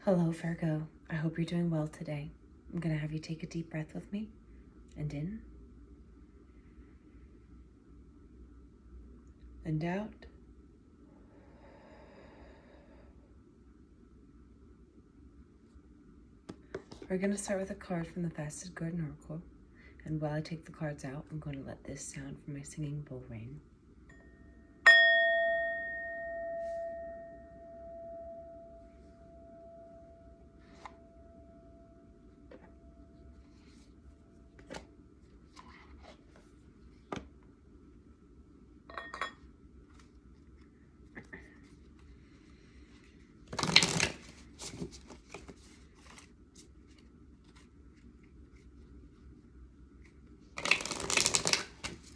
Hello, Virgo. I hope you're doing well today. I'm going to have you take a deep breath with me. And in. And out. We're going to start with a card from the Fasted Garden Oracle. And while I take the cards out, I'm going to let this sound from my singing bowl ring.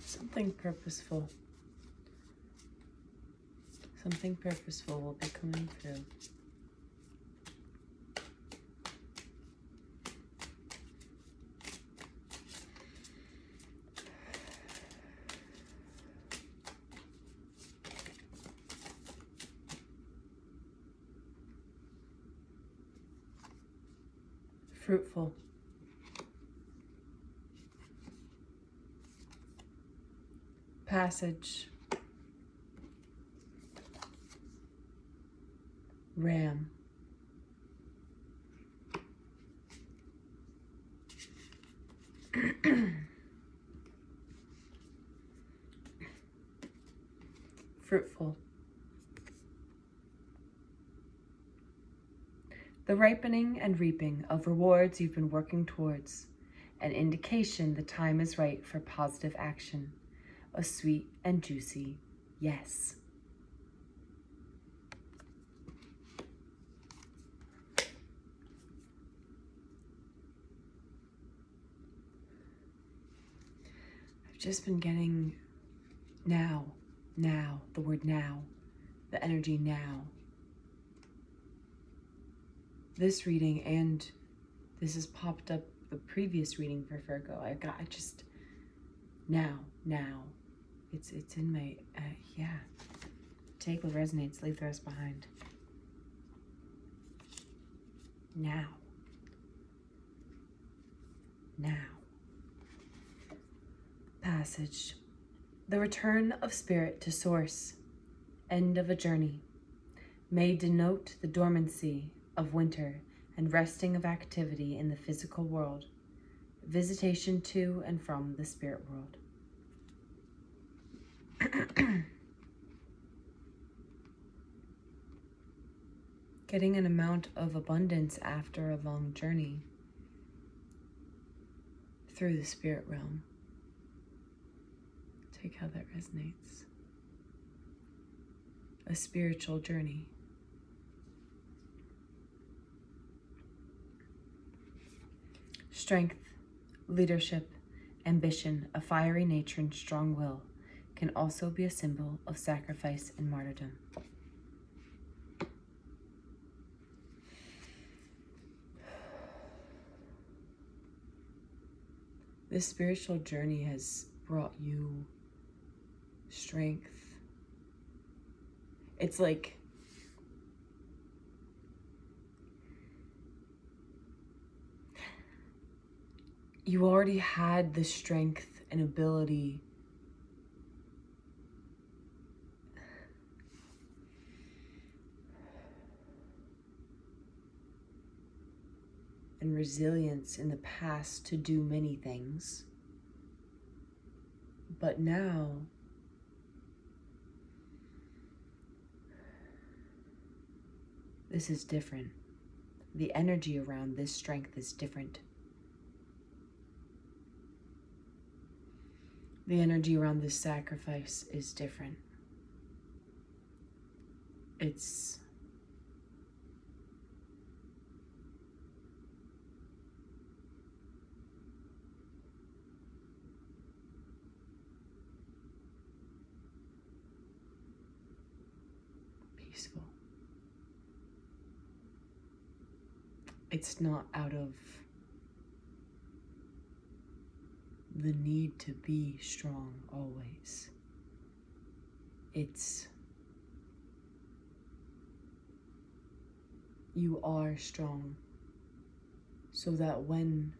Something purposeful. Something purposeful will be coming through. Fruitful. Passage. Ram. Fruitful. The ripening and reaping of rewards you've been working towards. An indication the time is right for positive action. A sweet and juicy yes. I've just been getting now, the word now, the energy now. This reading, and this has popped up the previous reading for Virgo. I just, now. It's in my, yeah. Take what resonates, leave the rest behind. Now. Passage. The return of spirit to source. End of a journey. May denote the dormancy of winter and resting of activity in the physical world. Visitation to and from the spirit world. Getting an amount of abundance after a long journey through the spirit realm. Take how that resonates. A spiritual journey. Strength, leadership, ambition, a fiery nature and strong will can also be a symbol of sacrifice and martyrdom. This spiritual journey has brought you strength. It's like you already had the strength and ability and resilience in the past to do many things. But now, this is different. The energy around this strength is different. The energy around this sacrifice is different. It's peaceful. It's not out of the need to be strong always. It's You are strong, so that when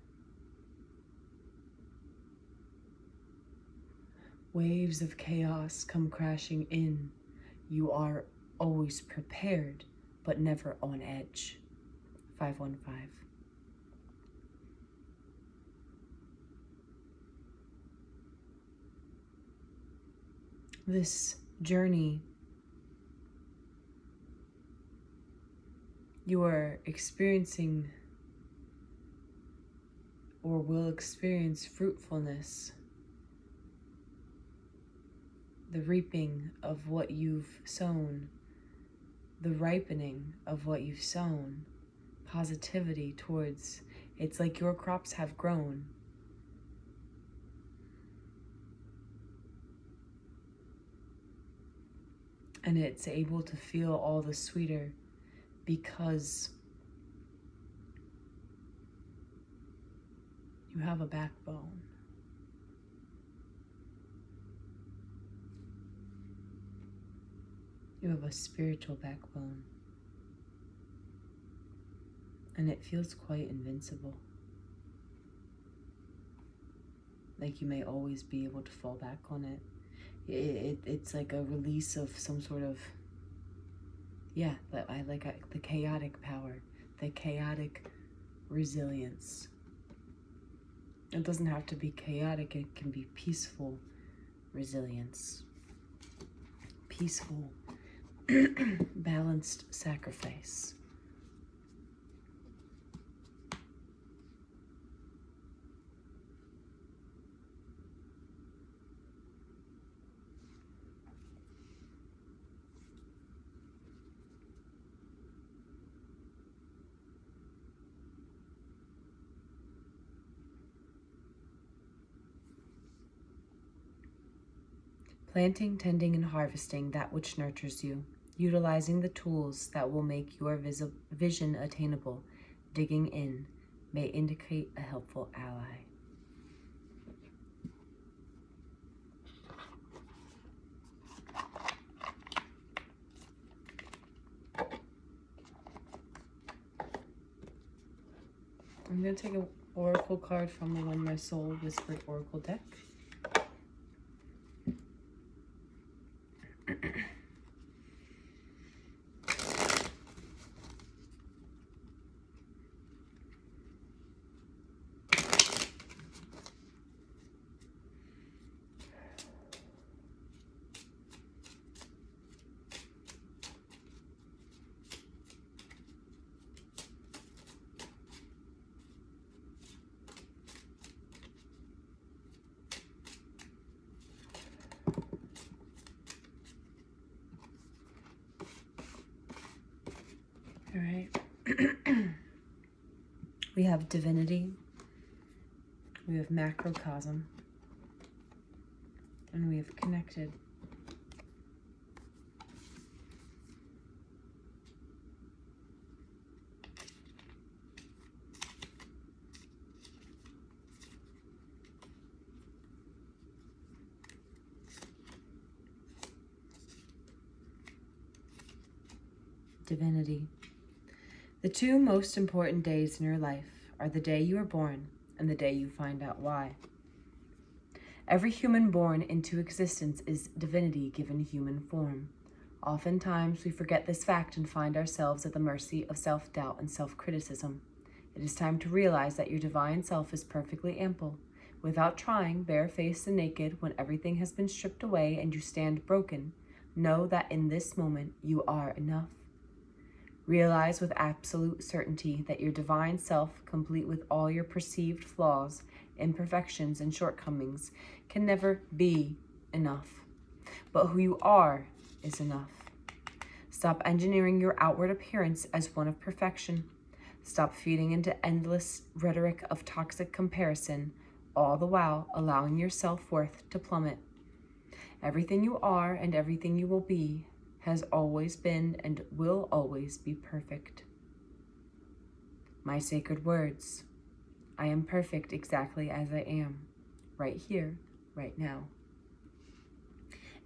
waves of chaos come crashing in, you are always prepared, but never on edge. 515. This journey you are experiencing or will experience fruitfulness, the reaping of what you've sown, the ripening of what you've sown, positivity towards, it's like your crops have grown. And it's able to feel all the sweeter because you have a backbone. You have a spiritual backbone. And it feels quite invincible. Like you may always be able to fall back on it. It's like a release of some sort of, yeah, the chaotic power, the chaotic resilience. It doesn't have to be chaotic, it can be peaceful resilience. Peaceful, balanced sacrifice. Planting, tending, and harvesting that which nurtures you, utilizing the tools that will make your vision attainable, digging in, may indicate a helpful ally. I'm going to take an oracle card from the When My Soul Whispered Oracle deck. All right. We have divinity, we have macrocosm, and we have connected. Divinity. The two most important days in your life are the day you are born and the day you find out why. Every human born into existence is divinity given human form. Oftentimes, we forget this fact and find ourselves at the mercy of self-doubt and self-criticism. It is time to realize that your divine self is perfectly ample. Without trying, barefaced and naked, when everything has been stripped away and you stand broken, know that in this moment you are enough. Realize with absolute certainty that your divine self, complete with all your perceived flaws, imperfections, and shortcomings, can never be enough. But who you are is enough. Stop engineering your outward appearance as one of perfection. Stop feeding into endless rhetoric of toxic comparison, all the while allowing your self-worth to plummet. Everything you are and everything you will be has always been and will always be perfect. My sacred words, I am perfect exactly as I am, right here, right now.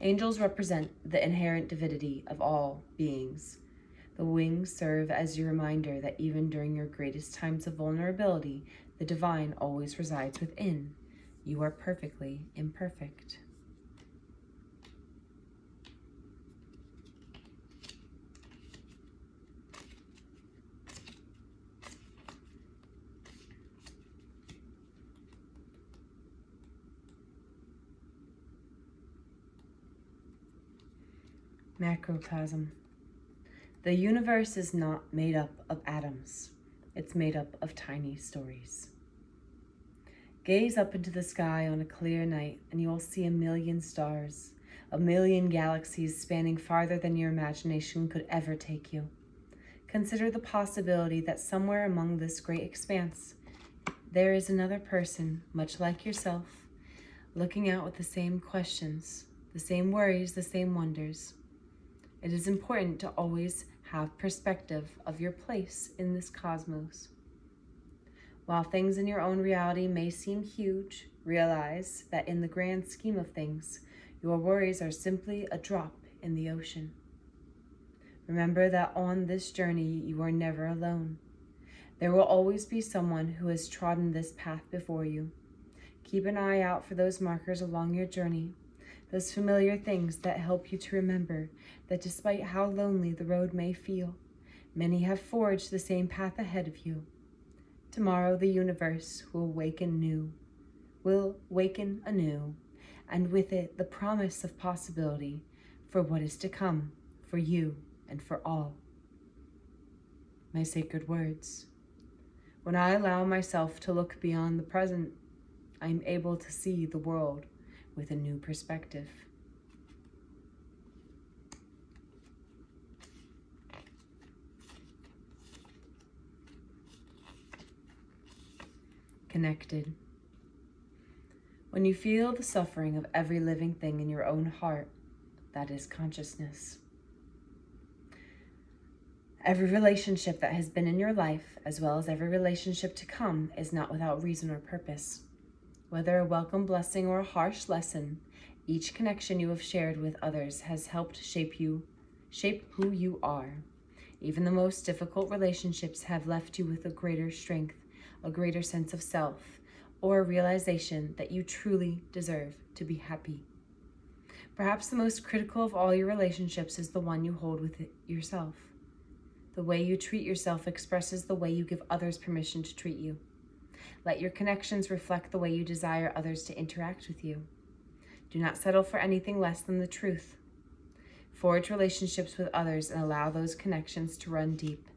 Angels represent the inherent divinity of all beings. The wings serve as your reminder that even during your greatest times of vulnerability, the divine always resides within. You are perfectly imperfect. Macrocosm. The universe is not made up of atoms. It's made up of tiny stories. Gaze up into the sky on a clear night and you will see a million stars, a million galaxies spanning farther than your imagination could ever take you. Consider the possibility that somewhere among this great expanse, there is another person, much like yourself, looking out with the same questions, the same worries, the same wonders. It is important to always have perspective of your place in this cosmos. While things in your own reality may seem huge, realize that in the grand scheme of things, your worries are simply a drop in the ocean. Remember that on this journey, you are never alone. There will always be someone who has trodden this path before you. Keep an eye out for those markers along your journey, those familiar things that help you to remember that despite how lonely the road may feel, many have forged the same path ahead of you. Tomorrow the universe will waken anew, and with it the promise of possibility for what is to come, for you and for all. My sacred words. When I allow myself to look beyond the present, I am able to see the world with a new perspective. Connected. When you feel the suffering of every living thing in your own heart, that is consciousness. Every relationship that has been in your life, as well as every relationship to come, is not without reason or purpose. Whether a welcome blessing or a harsh lesson, each connection you have shared with others has helped shape who you are. Even the most difficult relationships have left you with a greater strength, a greater sense of self, or a realization that you truly deserve to be happy. Perhaps the most critical of all your relationships is the one you hold with yourself. The way you treat yourself expresses the way you give others permission to treat you. Let your connections reflect the way you desire others to interact with you. Do not settle for anything less than the truth. Forge relationships with others and allow those connections to run deep.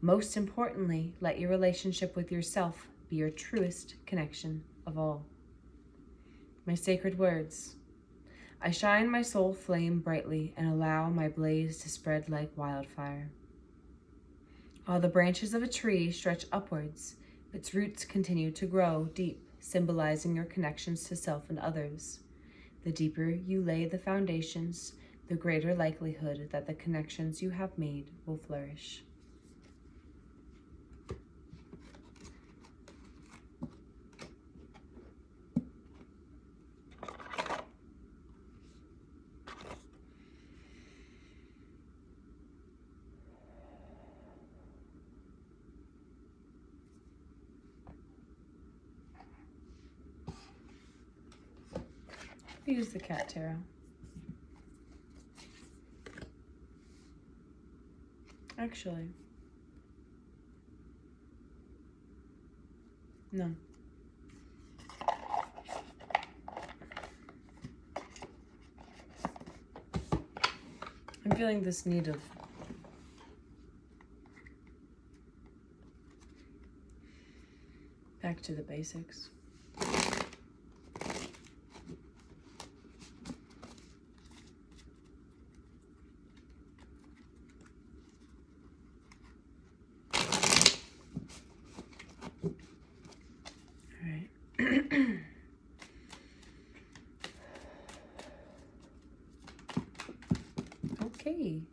Most importantly, let your relationship with yourself be your truest connection of all. My sacred words. I shine my soul flame brightly and allow my blaze to spread like wildfire. While the branches of a tree stretch upwards, its roots continue to grow deep, symbolizing your connections to self and others. The deeper you lay the foundations, the greater likelihood that the connections you have made will flourish. Use the cat tarot. Actually, no. I'm feeling this need of back to the basics. Okay.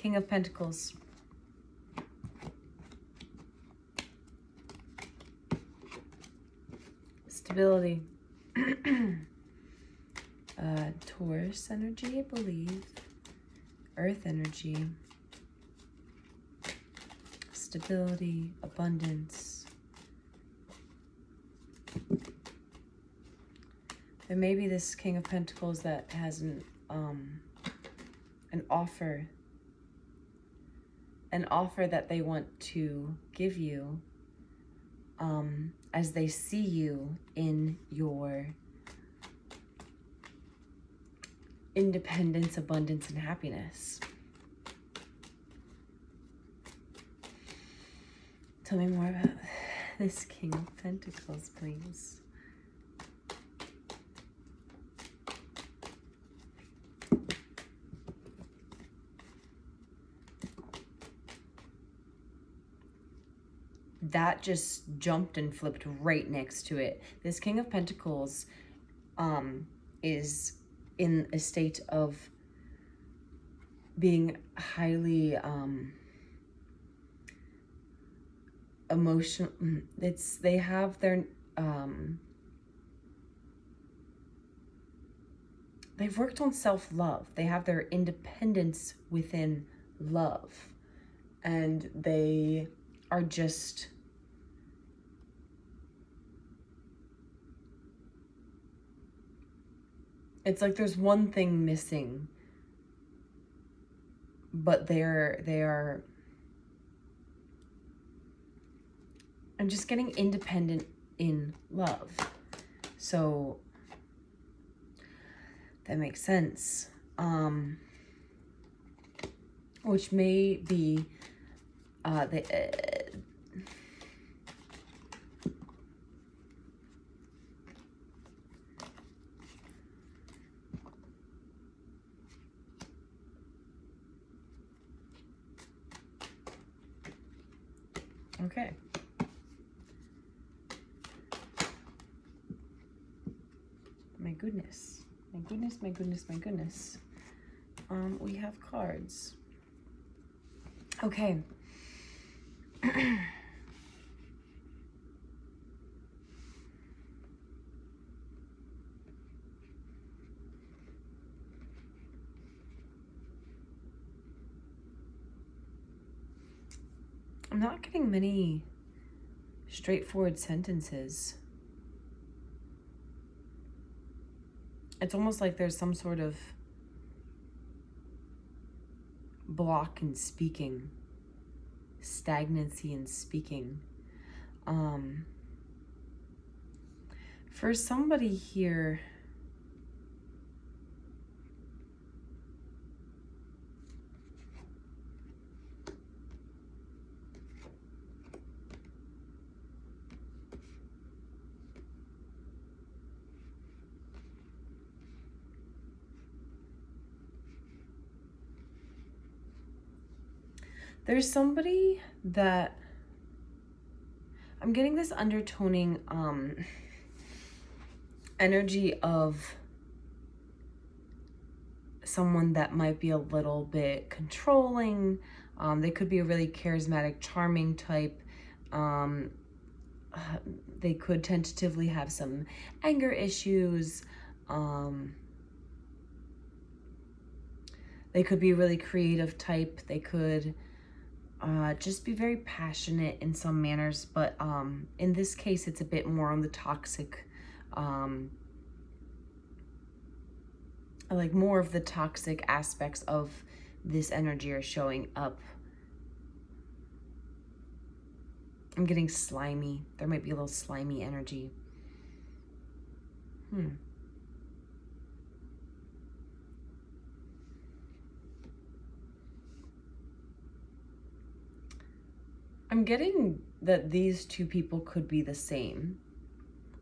King of Pentacles. Stability. Taurus energy, I believe. Earth energy. Stability, abundance. There may be this King of Pentacles that has an offer that they want to give you as they see you in your independence, abundance, and happiness. Tell me more about this King of Pentacles, please. That just jumped and flipped right next to it. This King of Pentacles is in a state of being highly emotional. They have their they've worked on self-love. They have their independence within love, and they are just it's like there's one thing missing, but they are I'm just getting independent in love. So that makes sense. Which may be okay. My goodness. My goodness, my goodness, my goodness. We have cards. Okay. I'm not getting many straightforward sentences. It's almost like there's some sort of block in speaking, stagnancy in speaking. For somebody here, there's somebody that I'm getting this undertoning energy of someone that might be a little bit controlling. They could be a really charismatic, charming type. They could tentatively have some anger issues. They could be a really creative type. They could just be very passionate in some manners, but in this case, it's a bit more on the toxic, like more of the toxic aspects of this energy are showing up. I'm getting slimy. There might be a little slimy energy. I'm getting that these two people could be the same.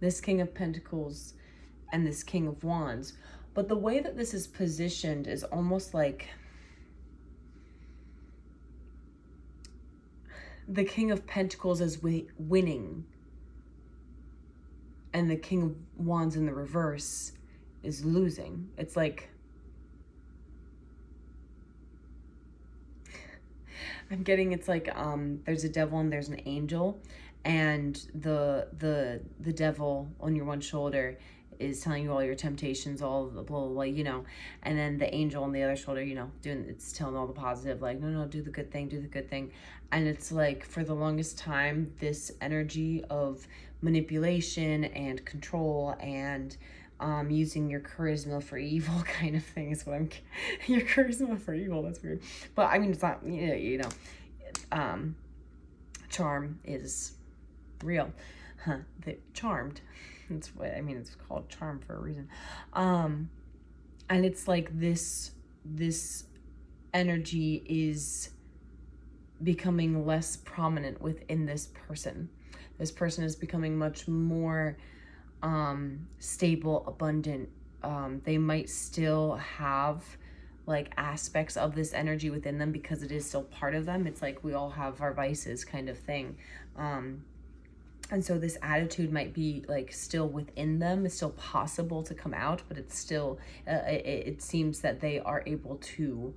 This King of Pentacles and this King of Wands. But the way that this is positioned is almost like the King of Pentacles is winning, and the King of Wands in the reverse is losing. It's like I'm getting it's like there's a devil and there's an angel, and the devil on your one shoulder is telling you all your temptations, all the blah, blah, blah, you know, and then the angel on the other shoulder, you know, doing, it's telling all the positive, like, no, no, do the good thing, do the good thing. And it's like, for the longest time, this energy of manipulation and control and using your charisma for evil kind of thing is what I'm, your charisma for evil, that's weird. But I mean, it's not, you know, charm is real. Huh, the charmed. That's what I mean, it's called charm for a reason. And it's like this energy is becoming less prominent within this person. This person is becoming much more stable, abundant. They might still have like aspects of this energy within them because it is still part of them. It's like we all have our vices kind of thing. And so this attitude might be like still within them. It's still possible to come out, but it's still, it seems that they are able to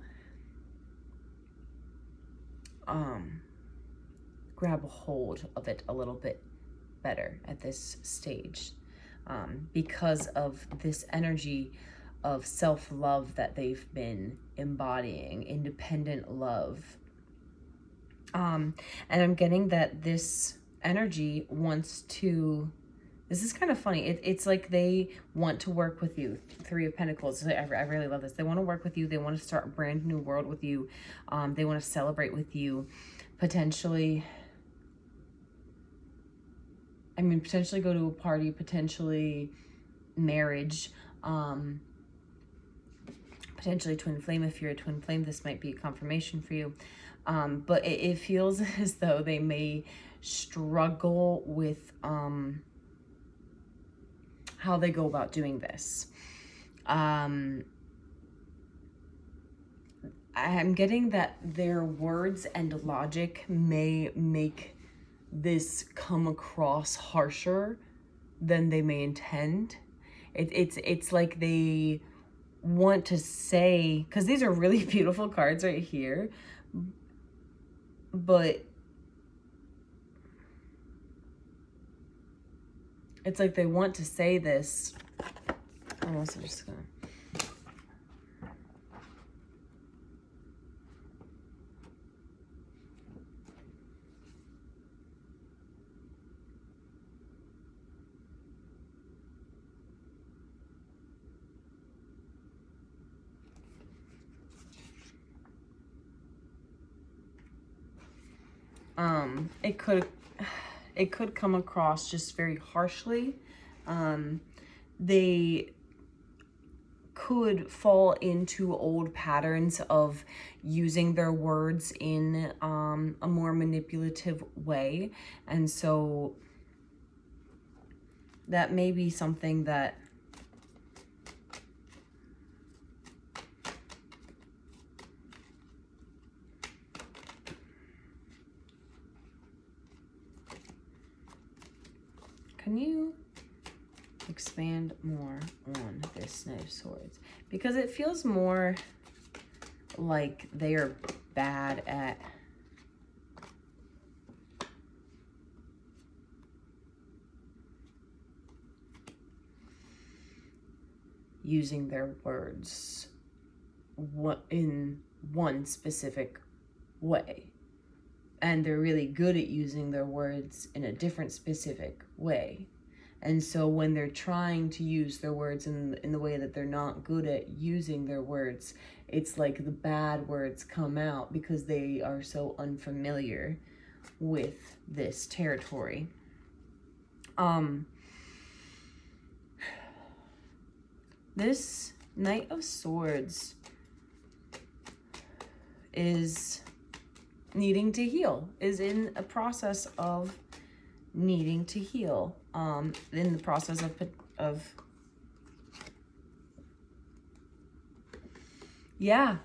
grab a hold of it a little bit better at this stage, because of this energy of self-love that they've been embodying, independent love. And I'm getting that this energy wants to, this is kind of funny, it's like they want to work with you. Three of Pentacles, I really love this. They want to work with you. They want to start a brand new world with you. They want to celebrate with you, potentially, I mean, potentially go to a party, potentially marriage, potentially twin flame. If you're a twin flame, this might be a confirmation for you. But it feels as though they may struggle with how they go about doing this. I'm getting that their words and logic may make this come across harsher than they may intend. It's like they want to say, because these are really beautiful cards right here, but it's like they want to say this. I'm also just gonna, it could come across just very harshly. They could fall into old patterns of using their words in a more manipulative way. And so that may be something that can you expand more on this Knight of Swords? Because it feels more like they are bad at using their words in one specific way. And they're really good at using their words in a different specific way. And so when they're trying to use their words in the way that they're not good at using their words, it's like the bad words come out because they are so unfamiliar with this territory. This Knight of Swords is needing to heal, is in a process of needing to heal, in the process of yeah,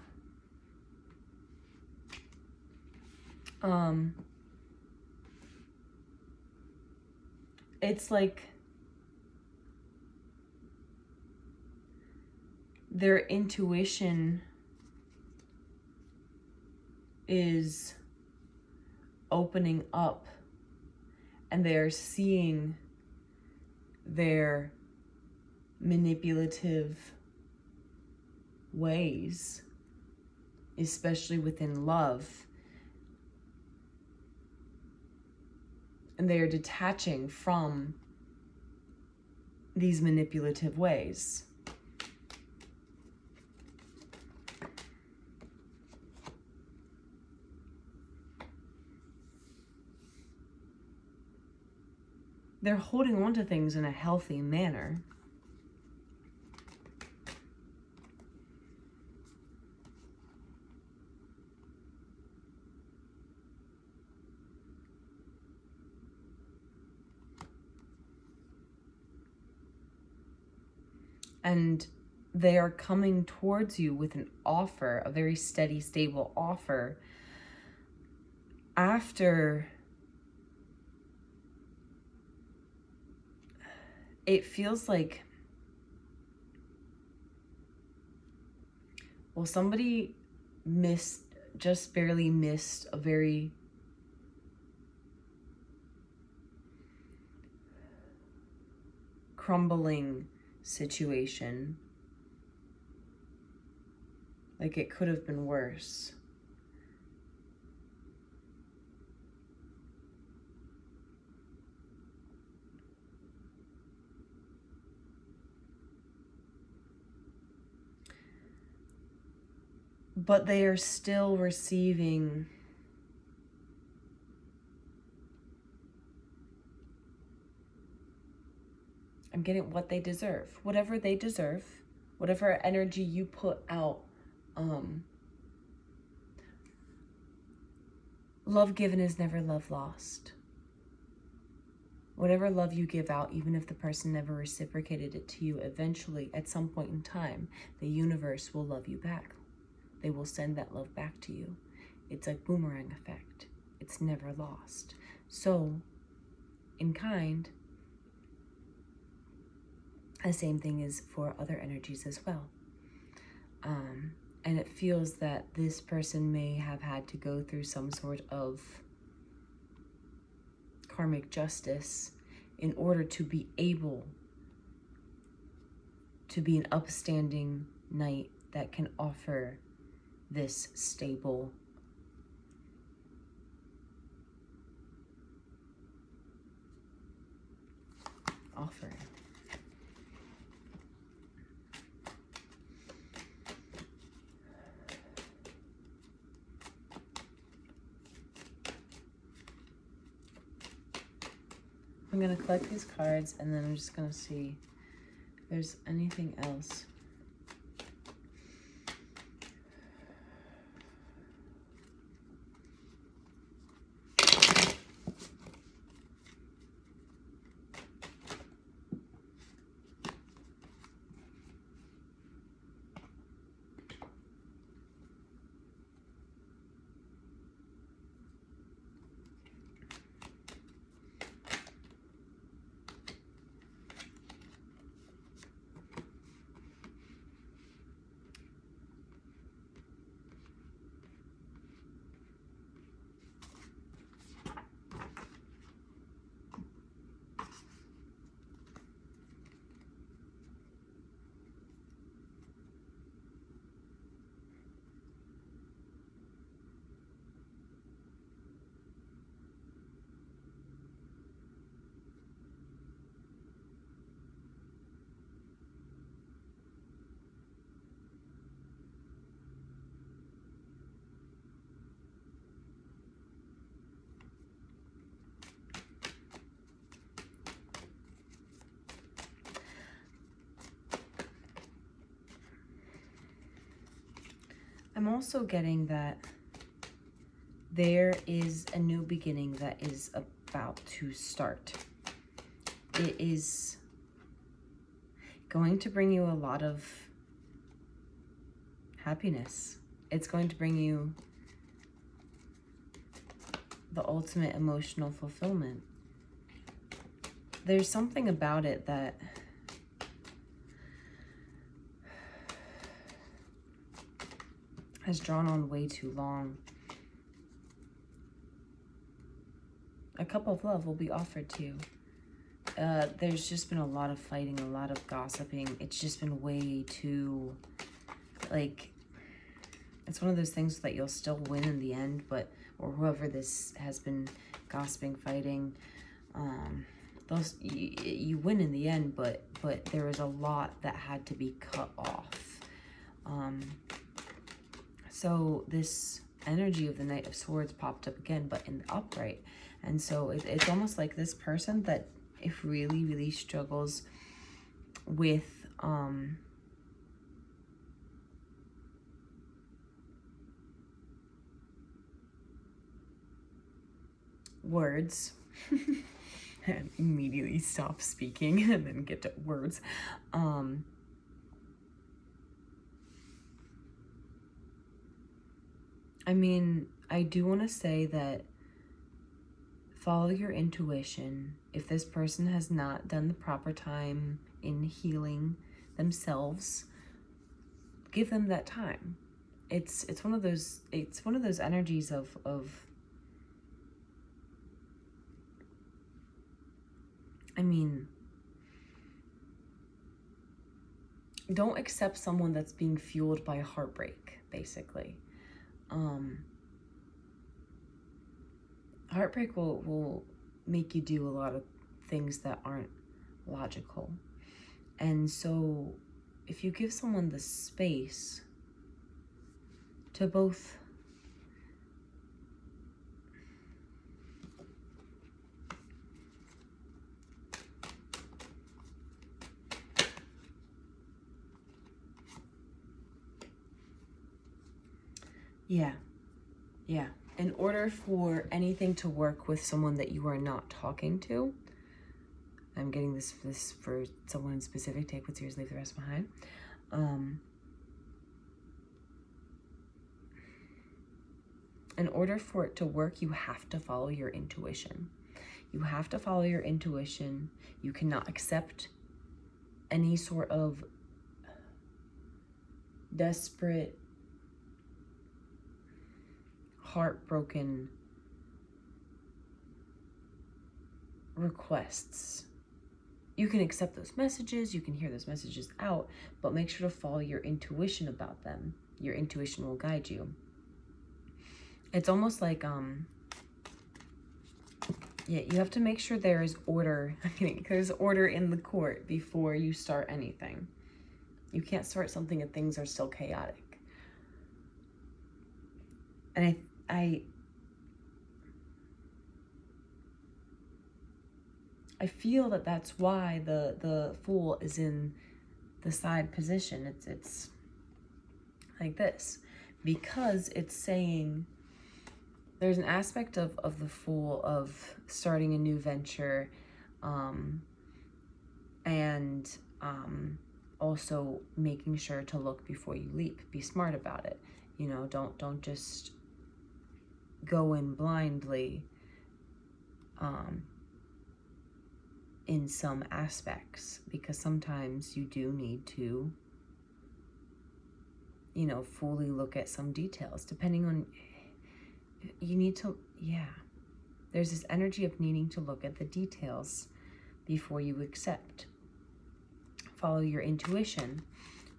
it's like their intuition is opening up, and they're seeing their manipulative ways, especially within love, and they are detaching from these manipulative ways. They're holding on to things in a healthy manner. And they are coming towards you with an offer, a very steady, stable offer, after it feels like, well, somebody just barely missed a very crumbling situation. Like it could have been worse. But they are still receiving I'm getting what they deserve. Whatever they deserve, whatever energy you put out. Love given is never love lost. Whatever love you give out, even if the person never reciprocated it to you, eventually, at some point in time, the universe will love you back. They will send that love back to you. It's like boomerang effect. It's never lost. So, in kind, the same thing is for other energies as well. And it feels that this person may have had to go through some sort of karmic justice in order to be able to be an upstanding knight that can offer this stable offering. I'm going to collect these cards, and then I'm just going to see if there's anything else. I'm also getting that there is a new beginning that is about to start. It is going to bring you a lot of happiness. It's going to bring you the ultimate emotional fulfillment. There's something about it that has drawn on way too long. A cup of love will be offered to you. There's just been a lot of fighting, a lot of gossiping. It's just been way too, like, it's one of those things that you'll still win in the end, but, or whoever this has been gossiping, fighting, you win in the end, but there was a lot that had to be cut off. So this energy of the Knight of Swords popped up again, but in the upright. And so it's almost like this person that if really, really struggles with words and immediately stop speaking and then get to words. I mean, I do want to say that follow your intuition. If this person has not done the proper time in healing themselves, give them that time. It's one of those energies of I mean, don't accept someone that's being fueled by heartbreak, basically. Heartbreak will make you do a lot of things that aren't logical. And so if you give someone the space to both yeah. In order for anything to work with someone that you are not talking to, I'm getting this for someone in specific, take what's yours, leave the rest behind. In order for it to work, you have to follow your intuition. You have to follow your intuition. You cannot accept any sort of desperate, heartbroken requests. You can accept those messages, you can hear those messages out, but make sure to follow your intuition about them. Your intuition will guide you. It's almost like, yeah, you have to make sure there is order. I mean, there's order in the court before you start anything. You can't start something if things are still chaotic. And I feel that that's why the Fool is in the side position. It's like this, because it's saying there's an aspect of the Fool of starting a new venture, and also making sure to look before you leap. Be smart about it. You know, don't just go in blindly in some aspects, because sometimes you do need to, you know, fully look at some details, depending on, you need to, yeah. There's this energy of needing to look at the details before you accept. Follow your intuition,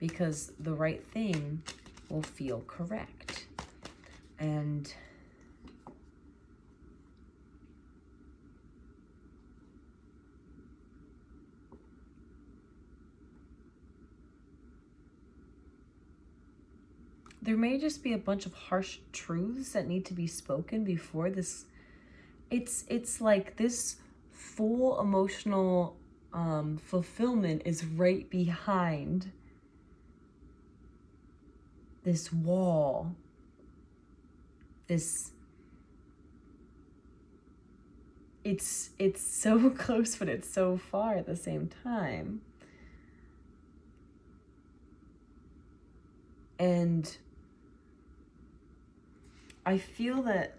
because the right thing will feel correct. And there may just be a bunch of harsh truths that need to be spoken before this. It's like this full emotional fulfillment is right behind this wall. It's so close, but it's so far at the same time. And I feel that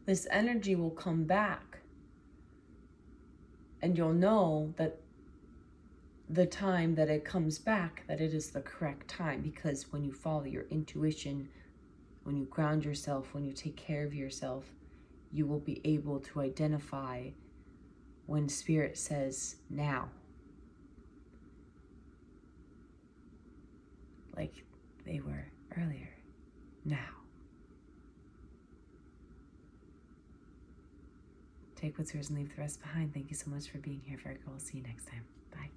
this energy will come back, and you'll know that the time that it comes back, that it is the correct time, because when you follow your intuition when you ground yourself, when you take care of yourself, you will be able to identify when Spirit says now. Like they were earlier. Now. Take what's yours and leave the rest behind. Thank you so much for being here, Virgo. I'll see you next time. Bye.